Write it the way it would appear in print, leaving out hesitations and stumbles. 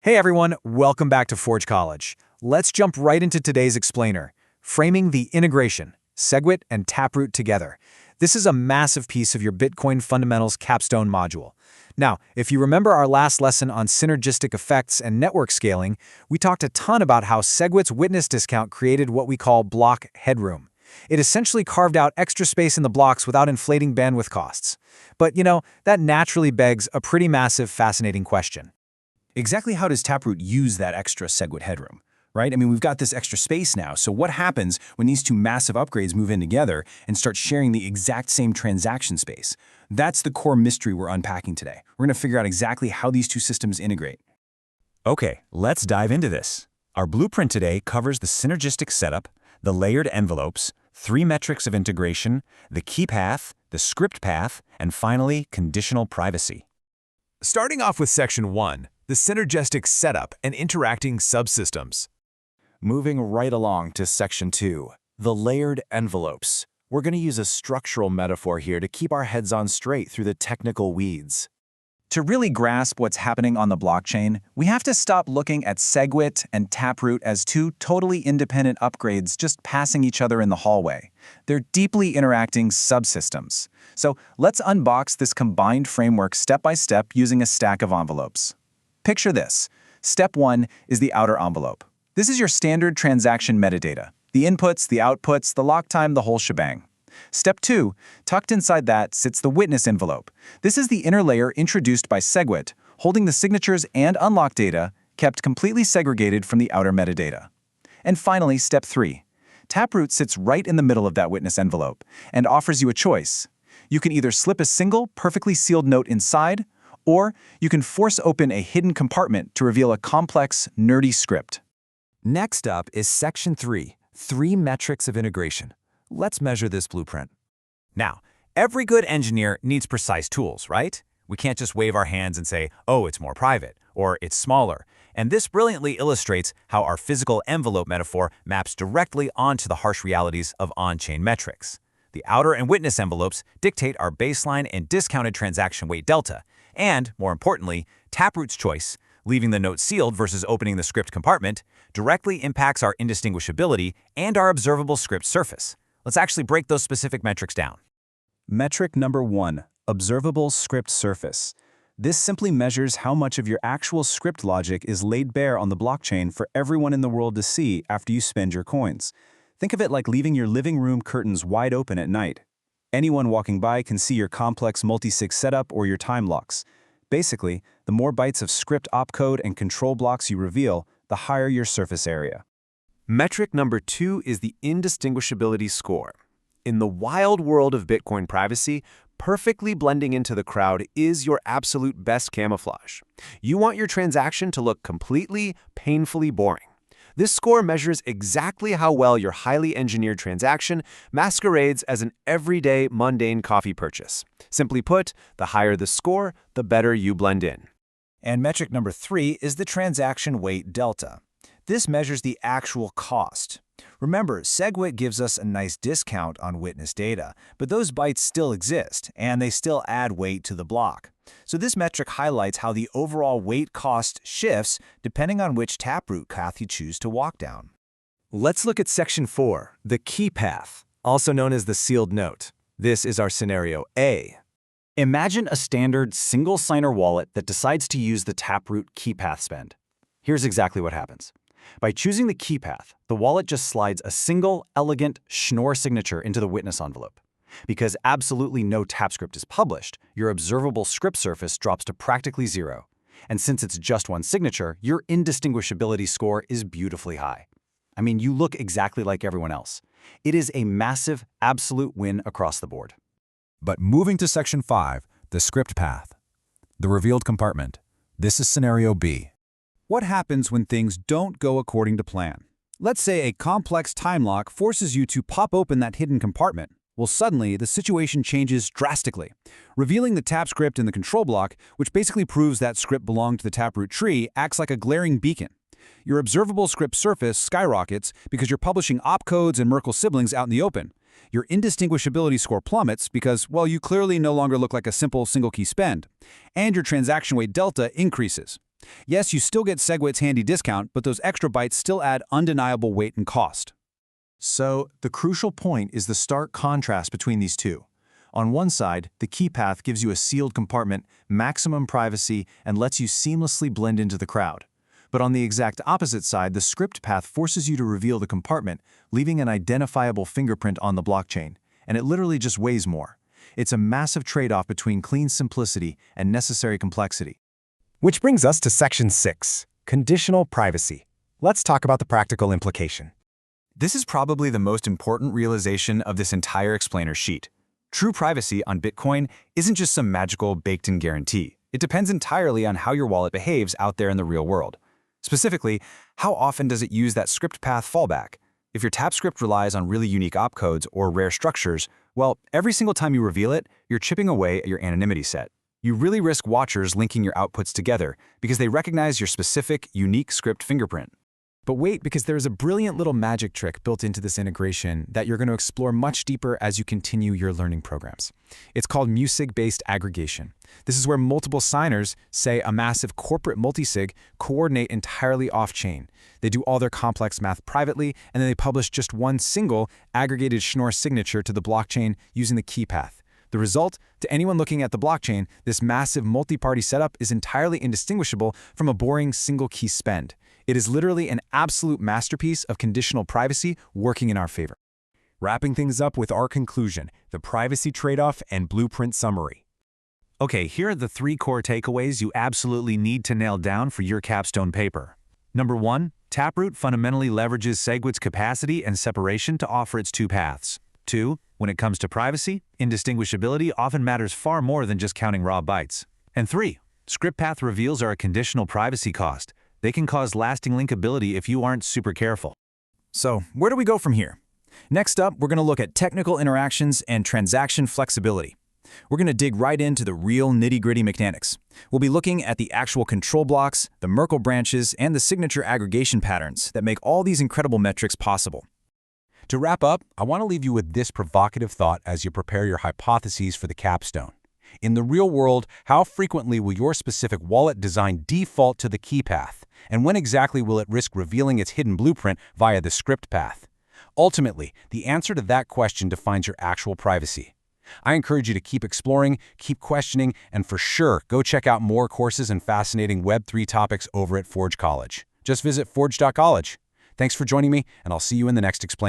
Hey everyone, welcome back to Forge College. Let's jump right into today's explainer, framing the integration, SegWit and Taproot together. This is a massive piece of your Bitcoin fundamentals capstone module. Now, if you remember our last lesson on synergistic effects and network scaling, we talked a ton about how SegWit's witness discount created what we call block headroom. It essentially carved out extra space in the blocks without inflating bandwidth costs. But, that naturally begs a pretty massive, fascinating question. Exactly how does Taproot use that extra SegWit headroom, right? I mean, we've got this extra space now, so what happens when these two massive upgrades move in together and start sharing the exact same transaction space? That's the core mystery we're unpacking today. We're going to figure out exactly how these two systems integrate. Okay, let's dive into this. Our blueprint today covers the synergistic setup, the layered envelopes, 3 metrics of integration, the key path, the script path, and finally, conditional privacy. Starting off with Section 1, the synergistic setup and interacting subsystems. Moving right along to Section 2, the layered envelopes. We're going to use a structural metaphor here to keep our heads on straight through the technical weeds. To really grasp what's happening on the blockchain, we have to stop looking at SegWit and Taproot as two totally independent upgrades just passing each other in the hallway. They're deeply interacting subsystems. So let's unbox this combined framework step by step using a stack of envelopes. Picture this. Step 1 is the outer envelope. This is your standard transaction metadata. The inputs, the outputs, the lock time, the whole shebang. Step 2, tucked inside that sits the witness envelope. This is the inner layer introduced by SegWit, holding the signatures and unlock data, kept completely segregated from the outer metadata. And finally, Step 3. Taproot sits right in the middle of that witness envelope and offers you a choice. You can either slip a single, perfectly sealed note inside, or you can force open a hidden compartment to reveal a complex, nerdy script. Next up is Section 3, 3 metrics of integration. Let's measure this blueprint. Now, every good engineer needs precise tools, right? We can't just wave our hands and say, oh, it's more private, or it's smaller. And this brilliantly illustrates how our physical envelope metaphor maps directly onto the harsh realities of on-chain metrics. The outer and witness envelopes dictate our baseline and discounted transaction weight delta, and, more importantly, Taproot's choice, leaving the note sealed versus opening the script compartment, directly impacts our indistinguishability and our observable script surface. Let's actually break those specific metrics down. Metric number 1, observable script surface. This simply measures how much of your actual script logic is laid bare on the blockchain for everyone in the world to see after you spend your coins. Think of it like leaving your living room curtains wide open at night. Anyone walking by can see your complex multi-sig setup or your time locks. Basically, the more bytes of script opcode and control blocks you reveal, the higher your surface area. Metric number 2 is the indistinguishability score. In the wild world of Bitcoin privacy, perfectly blending into the crowd is your absolute best camouflage. You want your transaction to look completely, painfully boring. This score measures exactly how well your highly engineered transaction masquerades as an everyday, mundane coffee purchase. Simply put, the higher the score, the better you blend in. And metric number 3 is the transaction weight delta. This measures the actual cost. Remember, SegWit gives us a nice discount on witness data, but those bytes still exist, and they still add weight to the block. So this metric highlights how the overall weight cost shifts depending on which Taproot path you choose to walk down. Let's look at Section 4, the key path, also known as the sealed note. This is our scenario A. Imagine a standard single-signer wallet that decides to use the Taproot key path spend. Here's exactly what happens. By choosing the key path, the wallet just slides a single, elegant Schnorr signature into the witness envelope. Because absolutely no TapScript is published, your observable script surface drops to practically 0. And since it's just one signature, your indistinguishability score is beautifully high. I mean, you look exactly like everyone else. It is a massive, absolute win across the board. But moving to Section 5, the script path, the revealed compartment. This is scenario B. What happens when things don't go according to plan? Let's say a complex time lock forces you to pop open that hidden compartment. Well, suddenly, the situation changes drastically. Revealing the TapScript in the control block, which basically proves that script belonged to the Taproot tree, acts like a glaring beacon. Your observable script surface skyrockets because you're publishing opcodes and Merkle siblings out in the open. Your indistinguishability score plummets because, well, you clearly no longer look like a simple single-key spend. And your transaction weight delta increases. Yes, you still get SegWit's handy discount, but those extra bytes still add undeniable weight and cost. So, the crucial point is the stark contrast between these two. On one side, the key path gives you a sealed compartment, maximum privacy, and lets you seamlessly blend into the crowd. But on the exact opposite side, the script path forces you to reveal the compartment, leaving an identifiable fingerprint on the blockchain, and it literally just weighs more. It's a massive trade-off between clean simplicity and necessary complexity. Which brings us to Section 6, Conditional Privacy. Let's talk about the practical implication. This is probably the most important realization of this entire explainer sheet. True privacy on Bitcoin isn't just some magical baked-in guarantee. It depends entirely on how your wallet behaves out there in the real world. Specifically, how often does it use that script path fallback? If your tap script relies on really unique opcodes or rare structures, well, every single time you reveal it, you're chipping away at your anonymity set. You really risk watchers linking your outputs together because they recognize your specific, unique script fingerprint. But wait, because there's a brilliant little magic trick built into this integration that you're going to explore much deeper as you continue your learning programs. It's called musig-based aggregation. This is where multiple signers, say a massive corporate multisig, coordinate entirely off-chain. They do all their complex math privately, and then they publish just one single aggregated Schnorr signature to the blockchain using the key path. The result, to anyone looking at the blockchain, this massive multi-party setup is entirely indistinguishable from a boring single-key spend. It is literally an absolute masterpiece of conditional privacy working in our favor. Wrapping things up with our conclusion, the privacy trade-off and blueprint summary. Okay, here are the 3 core takeaways you absolutely need to nail down for your capstone paper. Number 1, Taproot fundamentally leverages SegWit's capacity and separation to offer its 2 paths. 2, when it comes to privacy, indistinguishability often matters far more than just counting raw bytes. And 3, script path reveals are a conditional privacy cost. They can cause lasting linkability if you aren't super careful. So, where do we go from here? Next up, we're going to look at technical interactions and transaction flexibility. We're going to dig right into the real nitty-gritty mechanics. We'll be looking at the actual control blocks, the Merkle branches, and the signature aggregation patterns that make all these incredible metrics possible. To wrap up, I want to leave you with this provocative thought as you prepare your hypotheses for the capstone. In the real world, how frequently will your specific wallet design default to the key path? And when exactly will it risk revealing its hidden blueprint via the script path? Ultimately, the answer to that question defines your actual privacy. I encourage you to keep exploring, keep questioning, and for sure, go check out more courses and fascinating Web3 topics over at Forge College. Just visit forge.college. Thanks for joining me, and I'll see you in the next explainer.